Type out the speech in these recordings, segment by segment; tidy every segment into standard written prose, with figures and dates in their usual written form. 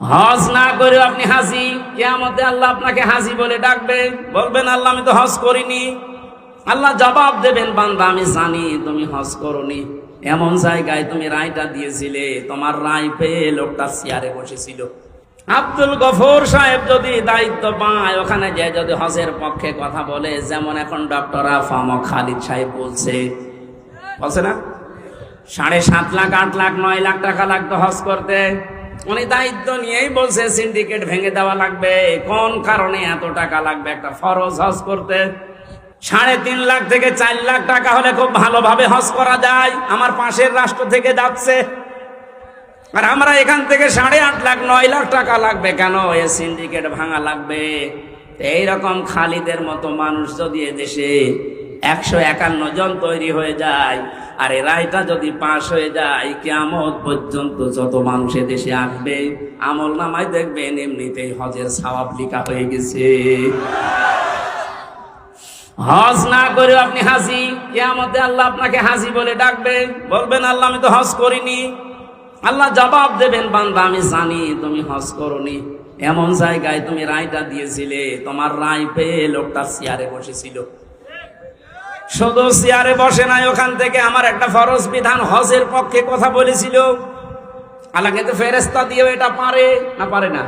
হজ না করে আপনি হাজি, কিয়ামতে আল্লাহ আপনাকে হাজি বলে ডাকবে, বলবেন আল্লাহ আমি তো হজ করিনি। আল্লাহ জবাব দেবেন বান্দা আমি জানি তুমি হজ করনি, এমন জায়গায় তুমি রায়টা দিয়েছিলে, তোমার রায় পেয়ে লোকটা চেয়ারে বসেছিল। আব্দুল গফুর সাহেব যদি দায়িত্ব পায়, ওখানে যে যদি হজের পক্ষে কথা বলে, যেমন এখন ডক্টর আফম খালিদ সাহেব বলছে না 7.5 লাখ 8 লাখ 9 লাখ টাকা লাগতো হজ করতে, উনি দায়িত্ব নিয়েই বলছে সিন্ডিকেট ভেঙে দেওয়া লাগবে। কোন কারণে এত টাকা লাগবে একটা ফরজ হজ করতে? 3.5 লাখ থেকে 4 লাখ টাকা হলে খুব ভালোভাবে হজ করা যায়। আমার পাশের রাষ্ট্র থেকে যাচ্ছে, আর আমরা এখান থেকে 8.5 লাখ 9 লাখ টাকা লাগবে কেন? এ সিন্ডিকেট ভাঙা লাগবে। এইরকম খালিদের মতো মানুষ যদি এদেশে 151 জন তৈরি হয়ে যায়, আর এই রায়টা যদি পাশ হয়ে যায়, কিয়ামত পর্যন্ত যত মানুষ দেশে আসবে আমল নামায় দেখবেন এমনিতেই হজের সওয়াব লেখা হয়ে গেছে। হজ না করে আপনি হাজি, কিয়ামতে আল্লাহ আপনাকে হাজি বলে ডাকবে, বলবেন আল্লাহ আমি তো হজ করিনি। আল্লাহ জবাব দেবেন বান্দা আমি জানি তুমি হজ করনি, এমন জায়গায় তুমি রায়টা দিয়েছিলে, তোমার রায় পেয়ে লোকটা চেয়ারে বসেছিল। শুধু চেয়ারে বসে নাই, ওখান থেকে আমার একটা ফরজ বিধান হজের পক্ষে কথা বলেছিল। আল্লাহ কিন্তু ফেরেশতা দিয়েও এটা পারে না, পারে না?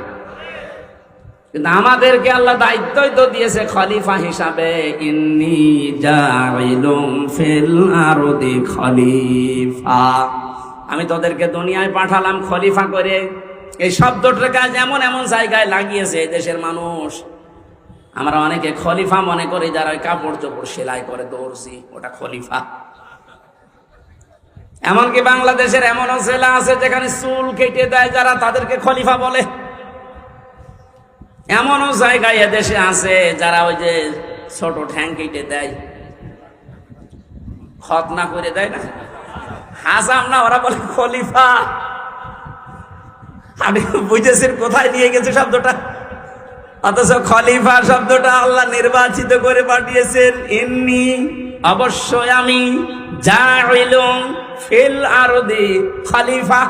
কিন্তু আমাদেরকে আল্লাহ দায়িত্বই তো দিয়েছে খলিফা হিসাবে, ইন্নী জাইলুম ফিল আরদি খলিফা, আমি তোদেরকে দুনিয়ায় পাঠালাম খলিফা করে। এই শব্দটার কাজ এমন এমন জায়গায় লাগিয়েছে দেশের মানুষ, আমরা অনেকে খলিফা মনে করি যারা কাপড় চোপড় সেলাই করে, দর্জি, ওটা খলিফা। এমনকি বাংলাদেশের এমনও জেলা আছে যেখানে চুল কেটে দেয় যারা, তাদেরকে খলিফা বলে। এমনও জায়গায় এদেশে আছে যারা ওই যে ছোট ঠ্যাং কেটে দেয়, খতনা করে দেয় না, হাসাম না, ওরা বলে খলিফা। আপনি বুঝেছেন কোথায় নিয়ে গেছে শব্দটা? অথচ খলিফা শব্দটা আল্লাহ নির্বাচিত করে পাঠিয়েছেন। ইন্নী, অবশ্যই আমি, জাইলুম ফিল আরদি খলিফা,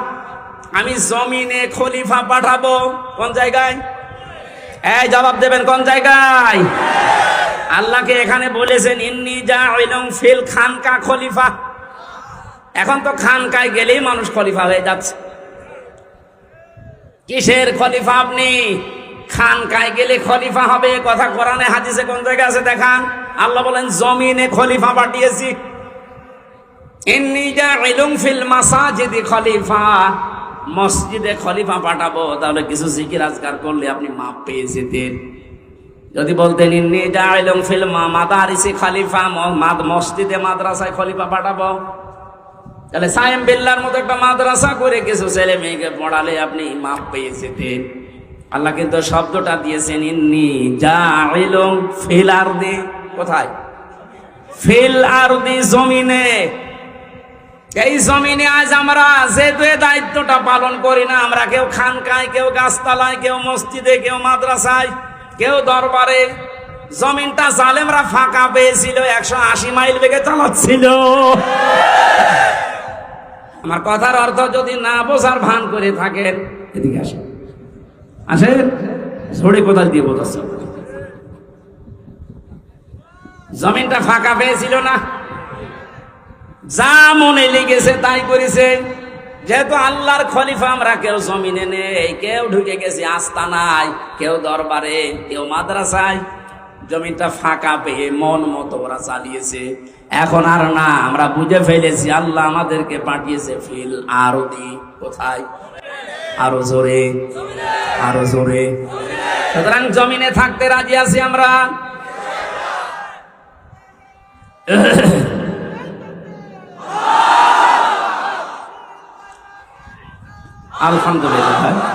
আমি জমিনে খলিফা পাঠাবো। কোন জায়গায়? এই জবাব দেবেন, কোন জায়গায়? আল্লাহকে এখানে বলেছেন ইন্নী জাইলুম ফিল খানকা খলিফা। এখন তো খানকায় গেলেই মানুষ খলিফা হয়ে যাচ্ছে। কিসের খলিফা আপনি? খানকায় গেলে খলিফা হবে, কথা কোরআনে হাদিসে কোন জায়গায় আছে দেখান? আল্লাহ বলেন জমিনে খলিফা পাঠিয়েছি। ইন্নী জাইলুম ফিল মাসাজিদি খলিফা, মসজিদে খলিফা পাঠাবো। তাহলে কিছু জিকির আজকার করলে আপনি মাপ পেয়ে যেতেন। যদি বলতেন ইন্নী জাইলুম ফিল মাদারিসি খলিফা, মসজিদে মাদ্রাসায় খলিফা পাঠাবো, তাহলে সায়েম বিল্লাহর মতো একটা মাদ্রাসা করে কিছু ছেলে মেয়েকে পড়ালে আপনি মাপ পেয়ে যেতেন। আল্লাহ কিন্তু শব্দটা দিয়েছেন ইন্নী জাইলুম ফিল আরদি। কোথায়? ফিল আরদি, জমিনে। এই জমিনে আজ আমরা যেহেতু এই দায়িত্বটা পালন করি না, আমরা কেউ খানকায়, কেউ গাছতলায়, কেউ মসজিদে, কেউ মাদ্রাসায়, কেউ দরবারে। জমিনটা জালেমরা ফাঁকা পেয়েছিল, 180 মাইল বেগে চালাচ্ছিল। আমার কথার অর্থ যদি না বোঝার ভান করে থাকেন, এদিকে আসেন, আসেন, ঝড়ে কোদাল দিয়ে বোঝাচ্ছে। জমিনটা ফাঁকা পেয়েছিল না, যা মনে লেগেছে তাই করেছে। যেহেতু আল্লাহর খলিফা আমরা, কেউ জমিনে নেই, কেউ ঢুকে গেছি আস্তানায়, কেউ দরবারে, কেউ মাদ্রাসায়। জমিনটা ফাঁকা পেয়ে মন মতো ওরা চালিয়েছে। এখন আর না, আমরা বুঝে ফেলেছি আল্লাহ আমাদেরকে পাঠিয়েছে ফিল আরদি। কোথায়? আরো জোরে, আরো জোরে। সুতরাং জমিনে থাকতে রাজি আছি আমরা। আলহামদুলিল্লাহ।